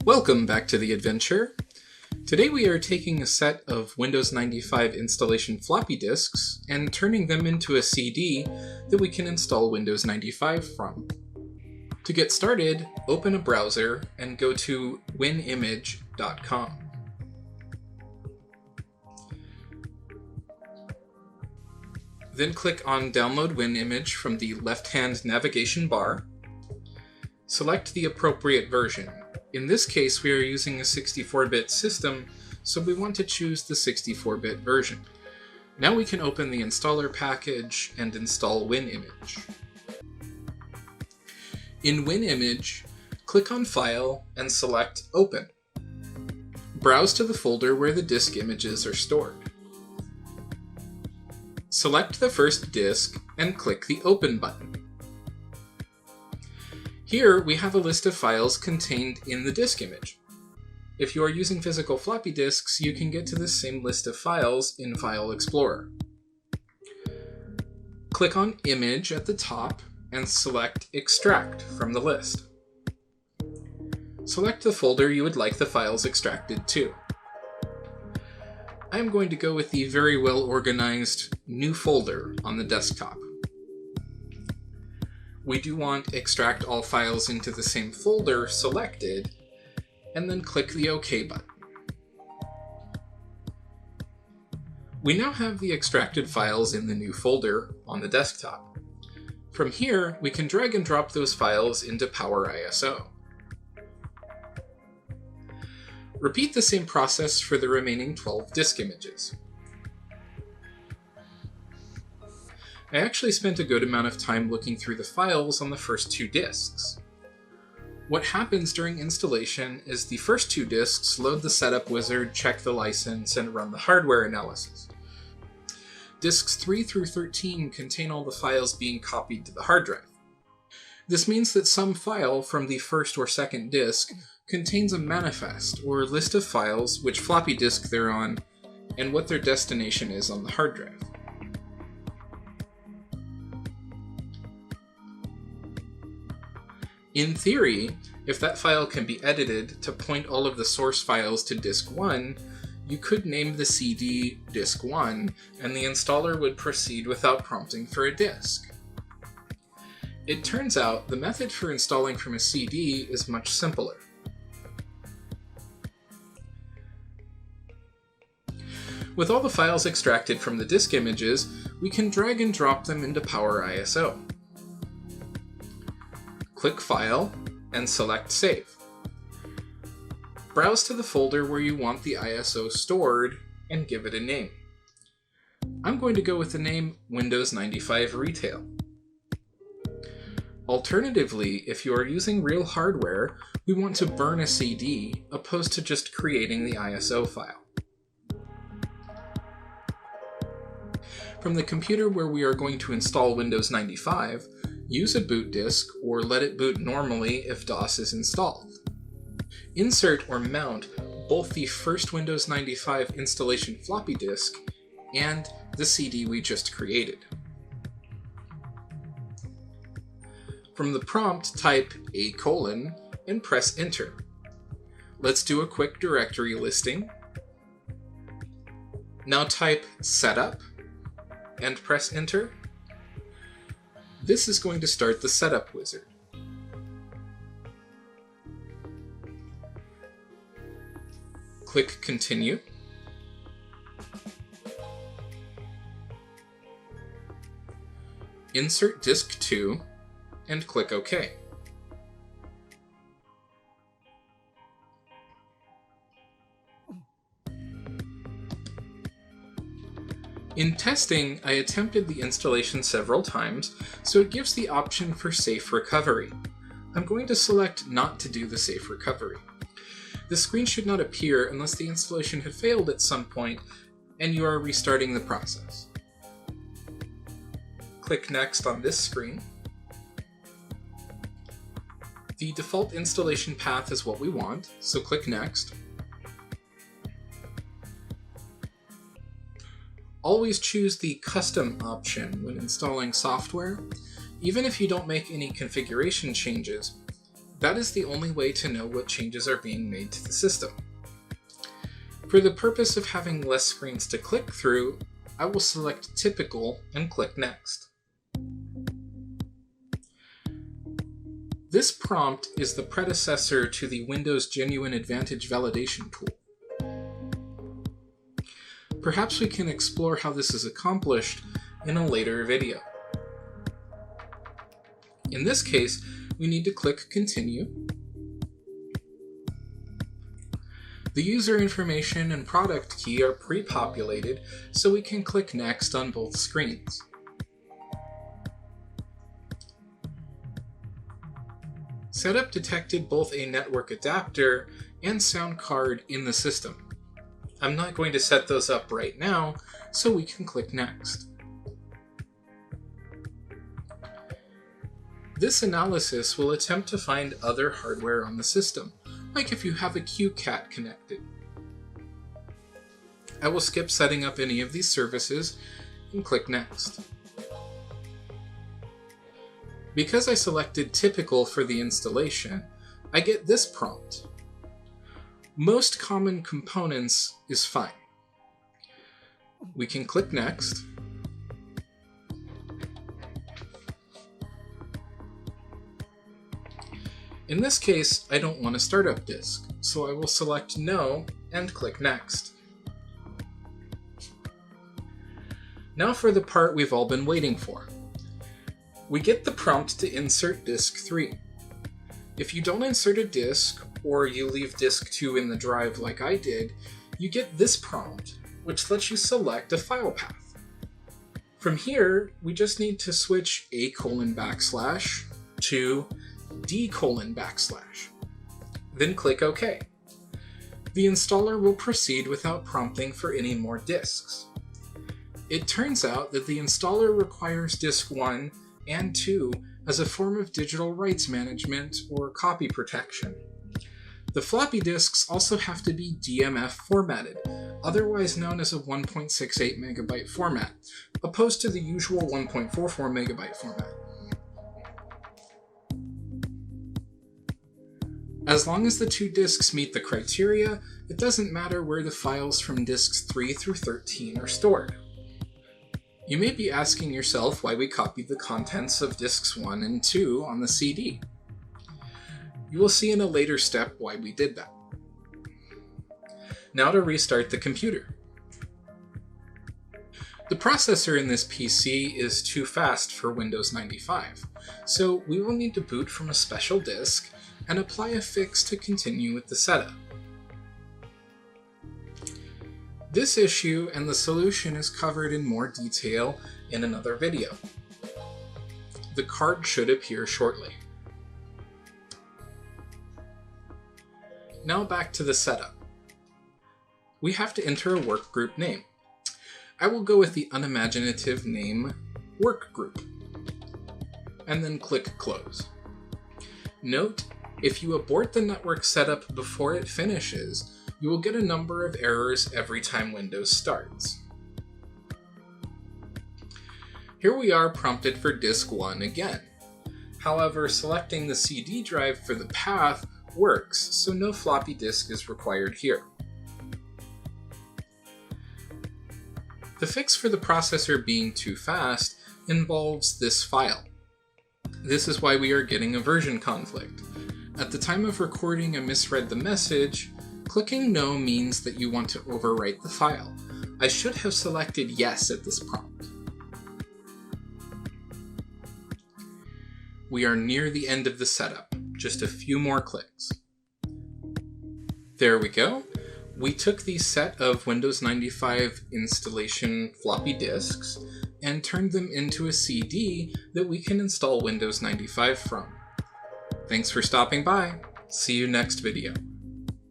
Welcome back to the adventure. Today we are taking a set of Windows 95 installation floppy disks and turning them into a CD that we can install Windows 95 from. To get started, open a browser and go to winimage.com. Then click on Download WinImage from the left-hand navigation bar. Select the appropriate version. In this case, we are using a 64-bit system, so we want to choose the 64-bit version. Now we can open the installer package and install WinImage. In WinImage, click on File and select Open. Browse to the folder where the disk images are stored. Select the first disk and click the Open button. Here we have a list of files contained in the disk image. If you are using physical floppy disks, you can get to this same list of files in File Explorer. Click on Image at the top and select Extract from the list. Select the folder you would like the files extracted to. I am going to go with the very well organized New Folder on the desktop. We do want Extract All Files into the same folder selected, and then click the OK button. We now have the extracted files in the new folder on the desktop. From here, we can drag and drop those files into PowerISO. Repeat the same process for the remaining 12 disk images. I actually spent a good amount of time looking through the files on the first two disks. What happens during installation is the first two disks load the setup wizard, check the license, and run the hardware analysis. Disks 3 through 13 contain all the files being copied to the hard drive. This means that some file from the first or second disk contains a manifest, or list of files, which floppy disk they're on, and what their destination is on the hard drive. In theory, if that file can be edited to point all of the source files to disk 1, you could name the CD disk 1, and the installer would proceed without prompting for a disk. It turns out the method for installing from a CD is much simpler. With all the files extracted from the disk images, we can drag and drop them into PowerISO. Click File and select Save. Browse to the folder where you want the ISO stored and give it a name. I'm going to go with the name Windows 95 Retail. Alternatively, if you are using real hardware, we want to burn a CD opposed to just creating the ISO file. From the computer where we are going to install Windows 95, use a boot disk or let it boot normally if DOS is installed. Insert or mount both the first Windows 95 installation floppy disk and the CD we just created. From the prompt, type A: and press Enter. Let's do a quick directory listing. Now type Setup and press Enter. This is going to start the setup wizard. Click Continue. Insert Disk 2 and click OK. In testing, I attempted the installation several times, so it gives the option for safe recovery. I'm going to select not to do the safe recovery. The screen should not appear unless the installation had failed at some point and you are restarting the process. Click Next on this screen. The default installation path is what we want, so click Next. Always choose the Custom option when installing software. Even if you don't make any configuration changes, That is the only way to know what changes are being made to the system. For the purpose of having less screens to click through, I will select Typical and click Next. This prompt is the predecessor to the Windows Genuine Advantage validation tool. Perhaps we can explore how this is accomplished in a later video. In this case, we need to click Continue. The user information and product key are pre-populated, so we can click Next on both screens. Setup detected both a network adapter and sound card in the system. I'm not going to set those up right now, so we can click Next. This analysis will attempt to find other hardware on the system, like if you have a QCAT connected. I will skip setting up any of these services and click Next. Because I selected Typical for the installation, I get this prompt. Most common components is fine. We can click Next. In this case, I don't want a startup disk, so I will select No and click Next. Now for the part we've all been waiting for. We get the prompt to insert disk 3. If you don't insert a disk, or you leave disk 2 in the drive like I did, you get this prompt, which lets you select a file path. From here, we just need to switch A:/ to D:/. Then click OK. The installer will proceed without prompting for any more disks. It turns out that the installer requires disk 1 and 2 as a form of digital rights management or copy protection. The floppy disks also have to be DMF formatted, otherwise known as a 1.68 megabyte format, opposed to the usual 1.44 megabyte format. As long as the two disks meet the criteria, it doesn't matter where the files from disks 3 through 13 are stored. You may be asking yourself why we copied the contents of disks 1 and 2 on the CD. You will see in a later step why we did that. Now to restart the computer. The processor in this PC is too fast for Windows 95, so we will need to boot from a special disk and apply a fix to continue with the setup. This issue and the solution is covered in more detail in another video. The card should appear shortly. Now back to the setup. We have to enter a workgroup name. I will go with the unimaginative name Workgroup, and then click Close. Note, if you abort the network setup before it finishes, you will get a number of errors every time Windows starts. Here we are prompted for disk 1 again. However, selecting the CD drive for the path works, so no floppy disk is required here. The fix for the processor being too fast involves this file. This is why we are getting a version conflict. At the time of recording, I misread the message. Clicking No means that you want to overwrite the file. I should have selected Yes at this prompt. We are near the end of the setup, just a few more clicks. There we go. We took the set of Windows 95 installation floppy disks and turned them into a CD that we can install Windows 95 from. Thanks for stopping by. See you next video.